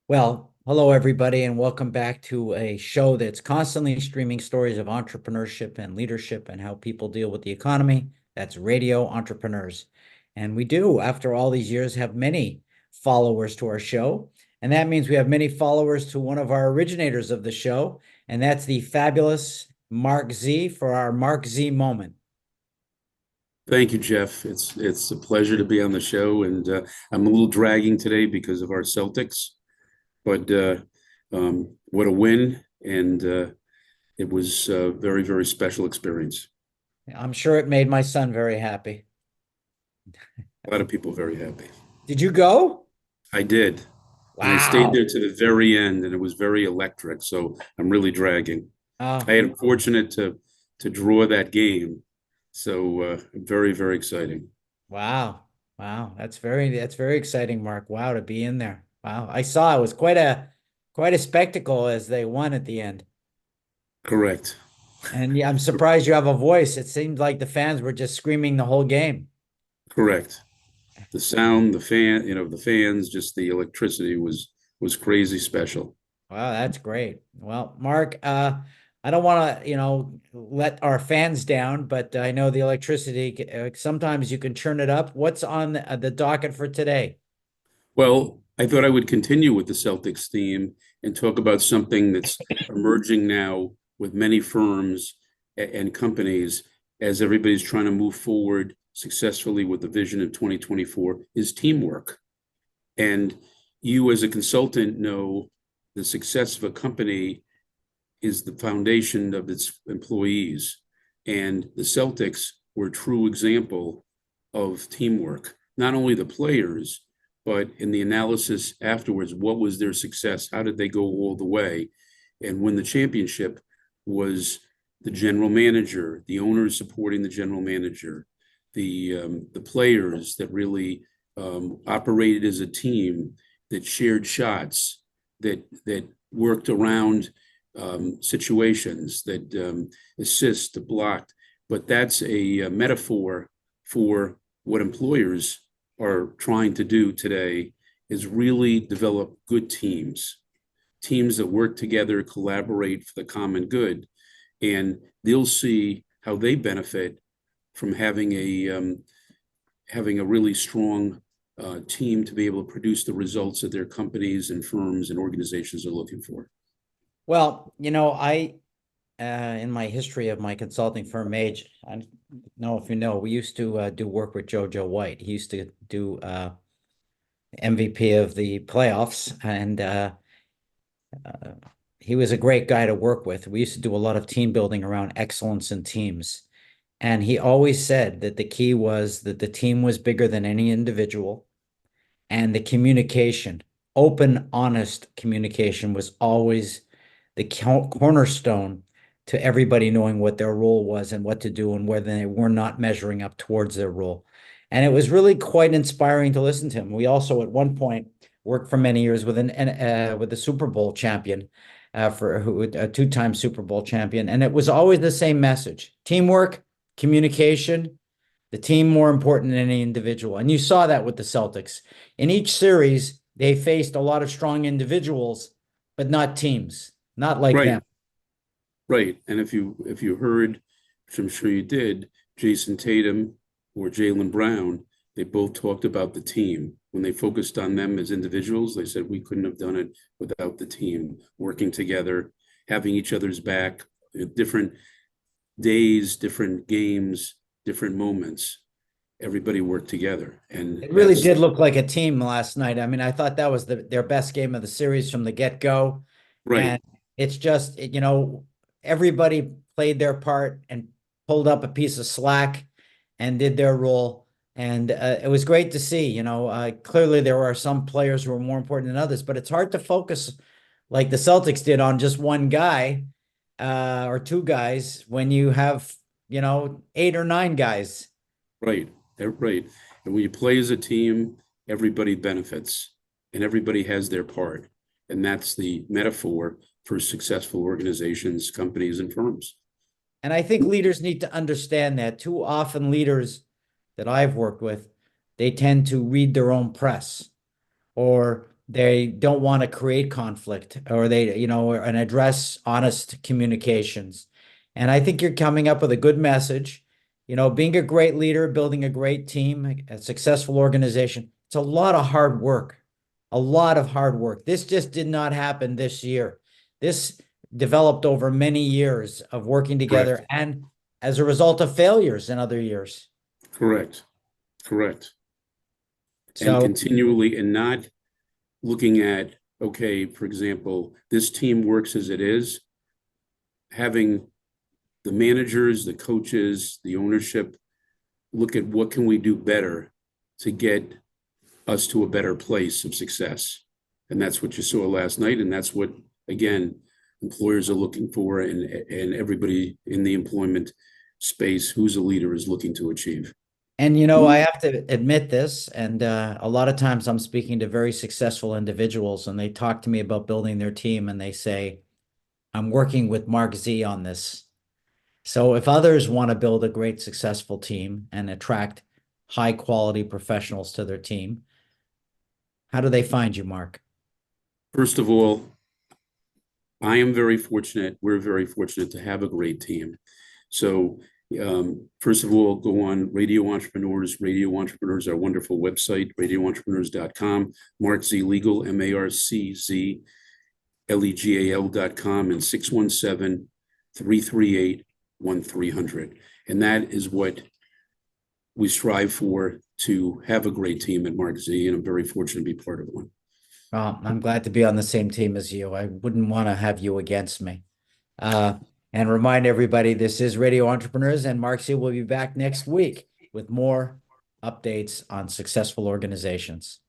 Well, hello everybody, and welcome back to a show that's constantly streaming stories of entrepreneurship and leadership and how people deal with the economy. That's Radio Entrepreneurs. And we do, after all these years, have many followers to our show. And that means we have many followers to one of our originators of the show, and that's the fabulous Mark Z for our Mark Z moment. Thank you, Jeff. It's a pleasure to be on the show, and I'm a little dragging today because of our Celtics, but what a win! And it was a very, very special experience. I'm sure it made my son very happy. A lot of people very happy. Did you go? I did, and I stayed Wow. there to the very end, and it was very electric. So I'm really dragging. I Oh, had fortunate to draw that game, so very, very exciting. wow. Wow. That's very exciting, Mark. Wow, to be in there. Wow. I saw it was quite a spectacle as they won at the end. Correct. And yeah, I'm surprised you have a voice. It seemed like the fans were just screaming the whole game. Correct. The sound, the fan, the fans, just the electricity was crazy special. Wow, that's great. Well, Mark, I don't want to, let our fans down, but I know the electricity, sometimes you can churn it up. What's on the docket for today? Well, I thought I would continue with the Celtics theme and talk about something that's emerging now with many firms and companies as everybody's trying to move forward successfully with the vision of 2024 is teamwork. And you as a consultant know the success of a company is the foundation of its employees. And the Celtics were a true example of teamwork, not only the players, but in the analysis afterwards, what was their success? How did they go all the way and win the championship? Was the general manager, the owners supporting the general manager, the players that really operated as a team, that shared shots, that worked around situations, that assist, blocked. But that's a metaphor for what employers are trying to do today is really develop good teams that work together, collaborate for the common good, and they'll see how they benefit from having a really strong team to be able to produce the results that their companies and firms and organizations are looking for. Well, in my history of my consulting firm, Mage, I don't know if you know, we used to do work with Jojo White. He used to do MVP of the playoffs, and uh, he was a great guy to work with. We used to do a lot of team building around excellence in teams. And he always said that the key was that the team was bigger than any individual, and the communication, open, honest communication was always the cornerstone to everybody knowing what their role was and what to do and whether they were not measuring up towards their role. And it was really quite inspiring to listen to him. We also, at one point, worked for many years with with the Super Bowl champion, for who a two-time Super Bowl champion, and it was always the same message: teamwork, communication, the team more important than any individual. And you saw that with the Celtics. In each series, they faced a lot of strong individuals, but not teams, not like Right, them. right. And if you heard, which I'm sure you did, Jason Tatum or Jaylen Brown, they both talked about the team. When they focused on them as individuals, they said we couldn't have done it without the team working together, having each other's back, different days, different games, different moments. Everybody worked together, and It really that's did look like a team last night. I mean, I thought that was their best game of the series from the get-go. right. And it's just, everybody played their part and pulled up a piece of slack and did their role. And it was great to see. Clearly there are some players who are more important than others, but it's hard to focus like the Celtics did on just one guy or two guys when you have, eight or nine guys. Right, right. And when you play as a team, everybody benefits and everybody has their part. And that's the metaphor for successful organizations, companies, and firms. And I think leaders need to understand that. Too often, leaders that I've worked with, they tend to read their own press or They don't want to create conflict, or and address honest communications. And I think you're coming up with a good message. Being a great leader, building a great team, a successful organization, it's a lot of hard work, a lot of hard work. This just did not happen this year. This developed over many years of working Correct. together and as a result of failures in other years. Correct. Correct. And So, continually, and not looking at, okay, for example, this team works as it is, having the managers, the coaches, the ownership look at what can we do better to get us to a better place of success. And that's what you saw last night. And that's what, again, employers are looking for, and everybody in the employment space who's a leader is looking to achieve. and I have to admit this, and a lot of times I'm speaking to very successful individuals, and they talk to me about building their team, and they say, I'm working with Mark Z on this. So if others want to build a great, successful team and attract high quality professionals to their team, how do they find you, Mark? First of all, I am very fortunate. We're very fortunate to have a great team. So, first of all, go on Radio Entrepreneurs. Radio Entrepreneurs, our wonderful website, radioentrepreneurs.com. Marc Z Legal, MarczLegal.com, and 617-338-1300. And that is what we strive for, to have a great team at Marc Z, and I'm very fortunate to be part of one. I'm glad to be on the same team as you. I wouldn't want to have you against me. And remind everybody, this is Radio Entrepreneurs, and Mark C will be back next week with more updates on successful organizations.